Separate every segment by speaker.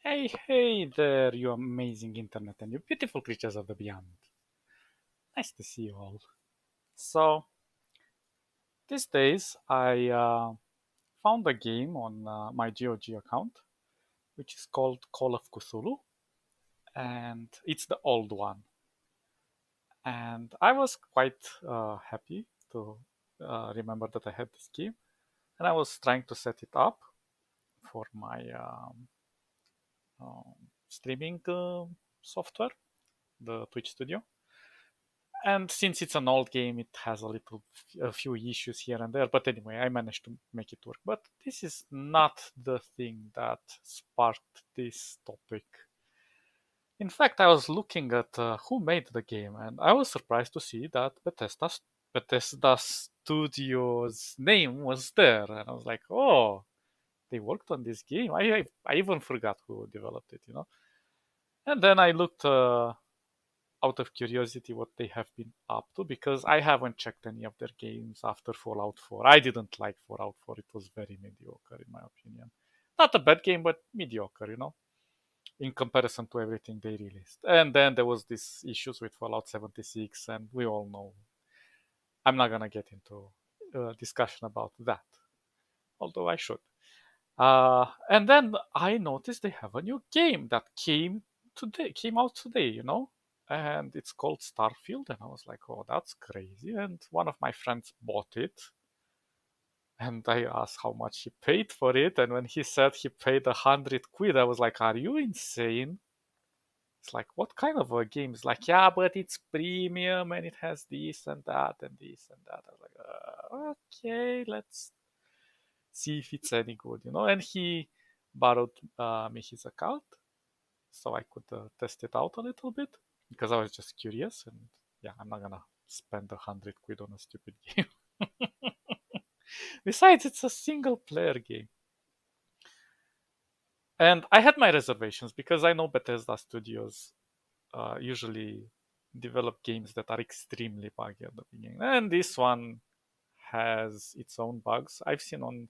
Speaker 1: Hey there, you amazing internet and you beautiful creatures of the beyond. Nice to see you all. So, these days I found a game on my GOG account which is called Call of Cthulhu, and it's the old one. And I was quite happy to remember that I had this game, and I was trying to set it up for my streaming software, the Twitch Studio. And since it's an old game, it has a few issues here and there. But anyway, I managed to make it work. But this is not the thing that sparked this topic. In fact, I was looking at who made the game, and I was surprised to see that Bethesda Studios name was there, and I was like, oh, they worked on this game. I even forgot who developed it. And then I looked out of curiosity what they have been up to because I haven't checked any of their games after Fallout 4. I didn't like Fallout 4. It was very mediocre in my opinion. Not a bad game, but mediocre, in comparison to everything they released. And then there was these issues with Fallout 76, and we all know. I'm not gonna get into a discussion about that, although I should. And then I noticed they have a new game that came out today, and it's called Starfield. And I was like, oh, that's crazy. And one of my friends bought it, and I asked how much he paid for it. And when he said he paid 100 quid, I was like, are you insane? It's like, what kind of a game? It's like, yeah, but it's premium and it has this and that and this and that. I was like, okay, let's see if it's any good. And he borrowed me his account so I could test it out a little bit because I was just curious. And yeah, I'm not gonna spend 100 quid on a stupid game. Besides, it's a single player game. And I had my reservations because I know Bethesda Studios usually develop games that are extremely buggy at the beginning. And this one has its own bugs. I've seen on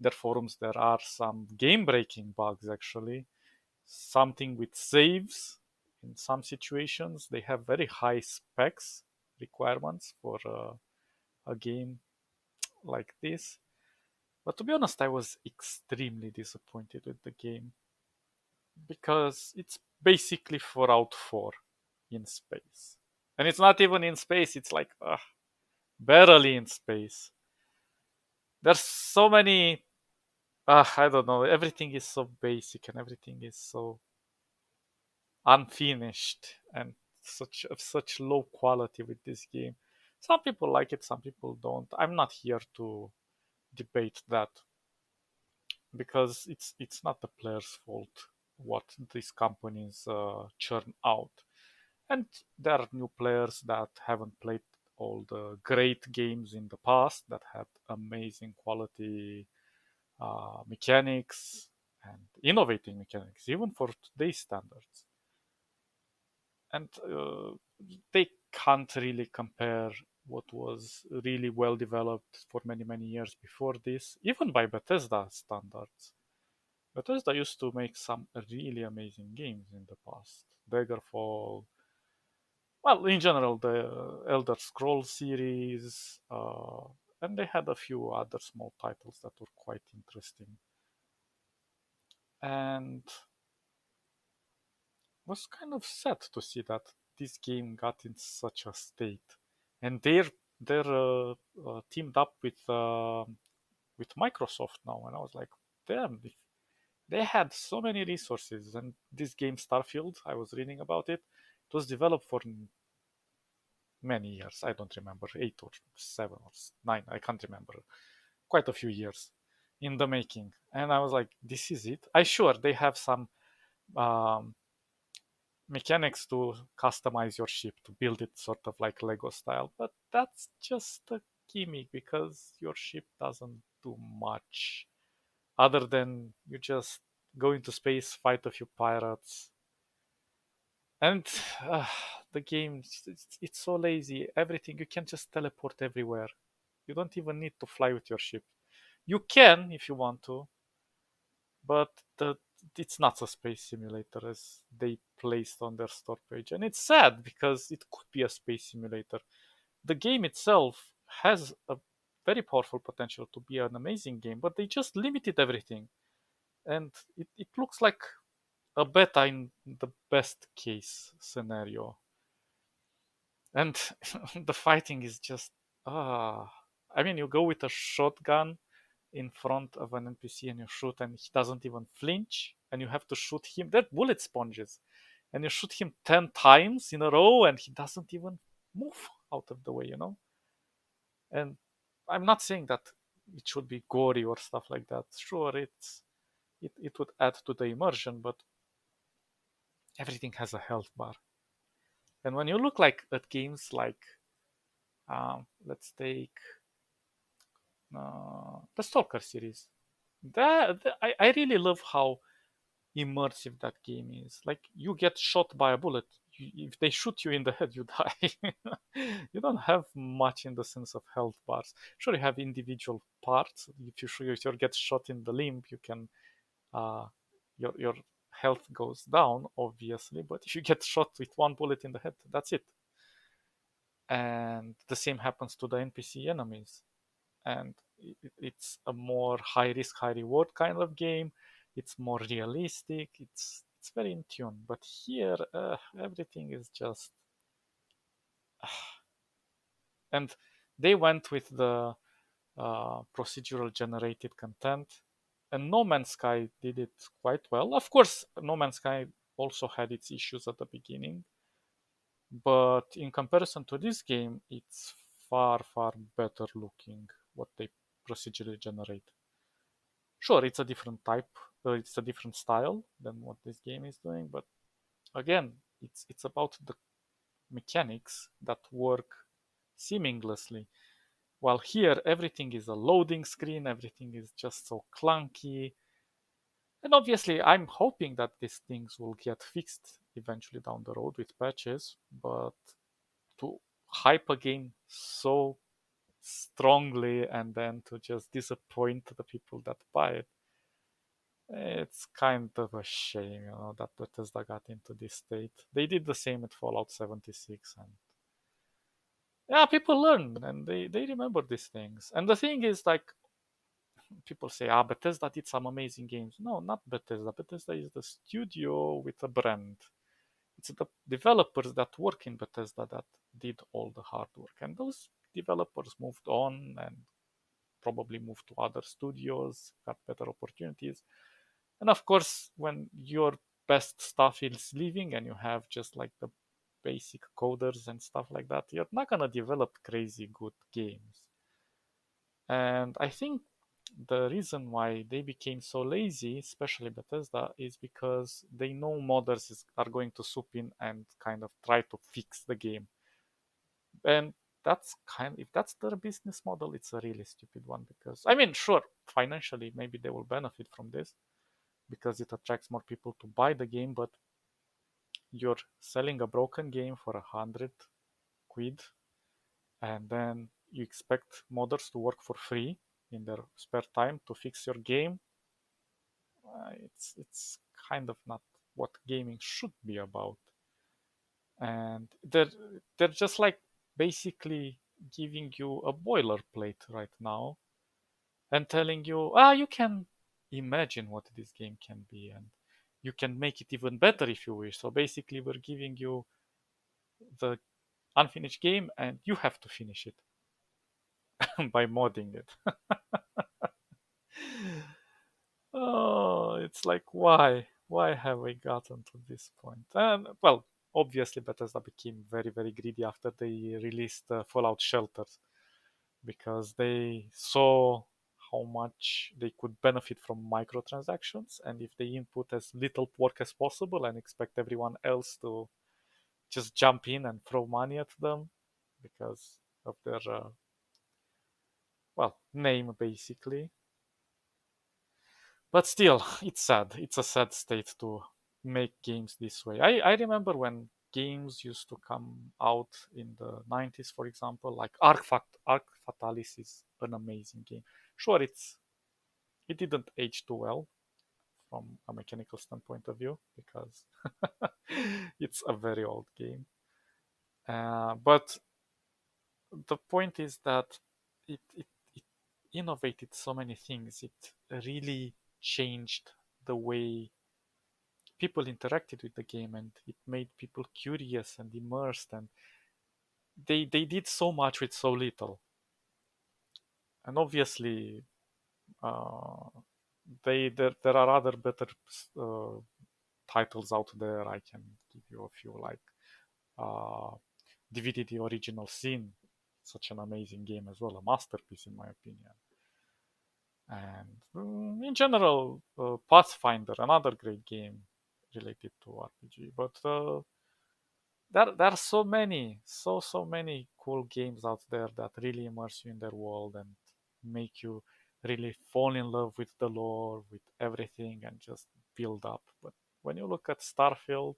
Speaker 1: their forums there are some game breaking bugs actually. Something with saves in some situations. They have very high specs requirements for a game like this. But to be honest, I was extremely disappointed with the game because it's basically Fallout 4 in space. And it's not even in space, it's like barely in space. There's so many, I don't know, everything is so basic and everything is so unfinished and such low quality with this game. Some people like it, some people don't. I'm not here to debate that because it's not the player's fault what these companies churn out. And there are new players that haven't played all the great games in the past that had amazing quality mechanics and innovating mechanics, even for today's standards. And they can't really compare what was really well developed for many, many years before this, even by Bethesda standards. Bethesda used to make some really amazing games in the past. Daggerfall, well, in general, the Elder Scrolls series, and they had a few other small titles that were quite interesting. And was kind of sad to see that this game got in such a state. And they're teamed up with Microsoft now, and I was like, damn, they had so many resources. And this game Starfield, I was reading about it. It was developed for many years. I don't remember, 8 or 7 or 9. I can't remember. Quite a few years in the making. And I was like, this is it. I sure they have some um, mechanics to customize your ship to build it sort of like Lego style, but that's just a gimmick because your ship doesn't do much other than you just go into space, fight a few pirates, and uh, the game it's so lazy. Everything you can just teleport everywhere. You don't even need to fly with your ship. You can if you want to, but it's not a space simulator as they placed on their store page, and it's sad because it could be a space simulator. The game itself has a very powerful potential to be an amazing game, but they just limited everything, and it looks like a beta in the best case scenario. And the fighting is just ah. I mean, you go with a shotgun in front of an NPC and you shoot, and he doesn't even flinch, and you have to shoot him. They're bullet sponges, and you shoot him 10 times in a row, and he doesn't even move out of the way. And I'm not saying that it should be gory or stuff like that. Sure, it would add to the immersion, but everything has a health bar. And when you look like at games like, let's take the Stalker series, I really love how immersive that game is. Like, you get shot by a bullet. If they shoot you in the head, you die. You don't have much in the sense of health bars. Sure, you have individual parts. If you get shot in the limb, you can uh, your health goes down, obviously. But if you get shot with one bullet in the head, that's it. And the same happens to the NPC enemies. And it's a more high risk, high reward kind of game. It's more realistic. It's very in tune. But here, everything is just, and they went with the procedural generated content, and No Man's Sky did it quite well. Of course, No Man's Sky also had its issues at the beginning, but in comparison to this game, it's far, far better looking what they procedurally generate. Sure, it's a different type, it's a different style than what this game is doing, but again, it's about the mechanics that work seamlessly. While here, everything is a loading screen, everything is just so clunky. And obviously, I'm hoping that these things will get fixed eventually down the road with patches, but to hype a game so strongly and then to just disappoint the people that buy it, it's kind of a shame, that Bethesda got into this state. They did the same with Fallout 76, and yeah, people learn and they remember these things. And the thing is, like, people say, Bethesda did some amazing games. No, not Bethesda. Bethesda is the studio with a brand. It's the developers that work in Bethesda that did all the hard work. And those developers moved on and probably moved to other studios, got better opportunities. And of course, when your best stuff is leaving and you have just like the basic coders and stuff like that, you're not gonna develop crazy good games. And I think the reason why they became so lazy, especially Bethesda, is because they know modders are going to swoop in and kind of try to fix the game. And if that's their business model, it's a really stupid one, because I mean, sure, financially maybe they will benefit from this because it attracts more people to buy the game, but you're selling a broken game for 100 quid, and then you expect modders to work for free in their spare time to fix your game. It's kind of not what gaming should be about. And they're just like basically giving you a boilerplate right now and telling you, you can imagine what this game can be, and you can make it even better if you wish. So basically, we're giving you the unfinished game, and you have to finish it by modding it. Oh, it's like, why? Why have we gotten to this point? And well, obviously, Bethesda became very, very greedy after they released Fallout Shelters, because they saw how much they could benefit from microtransactions, and if they input as little work as possible and expect everyone else to just jump in and throw money at them because of their name, basically. But still, it's sad. It's a sad state to make games this way. I remember when games used to come out in the 90s, for example, like Arc Fatalis is an amazing game. Sure, it didn't age too well from a mechanical standpoint of view because it's a very old game. But the point is that it innovated so many things. It really changed the way people interacted with the game, and it made people curious and immersed, and they did so much with so little. And obviously, uh, there are other better uh, titles out there. I can give you a few, like uh, DVD The Original Sin, such an amazing game as well, a masterpiece in my opinion. And in general, Pathfinder, another great game related to RPG. But there are so many, so many cool games out there that really immerse you in their world and make you really fall in love with the lore, with everything, and just build up. But when you look at Starfield,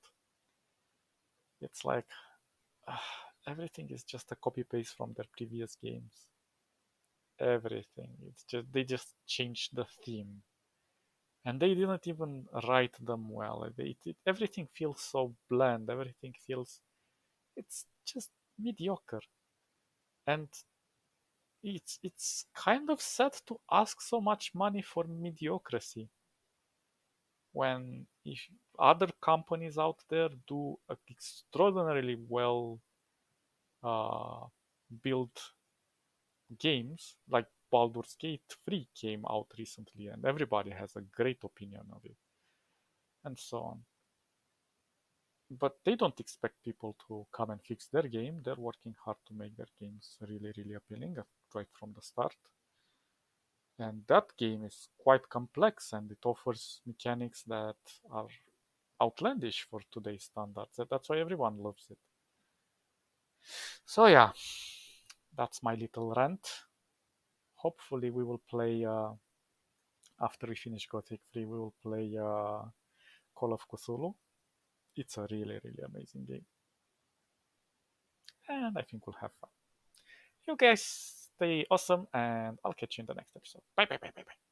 Speaker 1: it's like everything is just a copy paste from their previous games. Everything. It's just they just changed the theme, and they didn't even write them well. Everything feels so bland. Everything feels it's just mediocre, and it's kind of sad to ask so much money for mediocrity when if other companies out there do extraordinarily well uh, built games like Baldur's Gate 3 came out recently and everybody has a great opinion of it and so on. But they don't expect people to come and fix their game. They're working hard to make their games really, really appealing right from the start. And that game is quite complex and it offers mechanics that are outlandish for today's standards. That's why everyone loves it. So, yeah, that's my little rant. Hopefully, we will play, after we finish Gothic 3, we will play Call of Cthulhu. It's a really, really amazing game. And I think we'll have fun. You guys stay awesome, and I'll catch you in the next episode. Bye, bye, bye, bye, bye.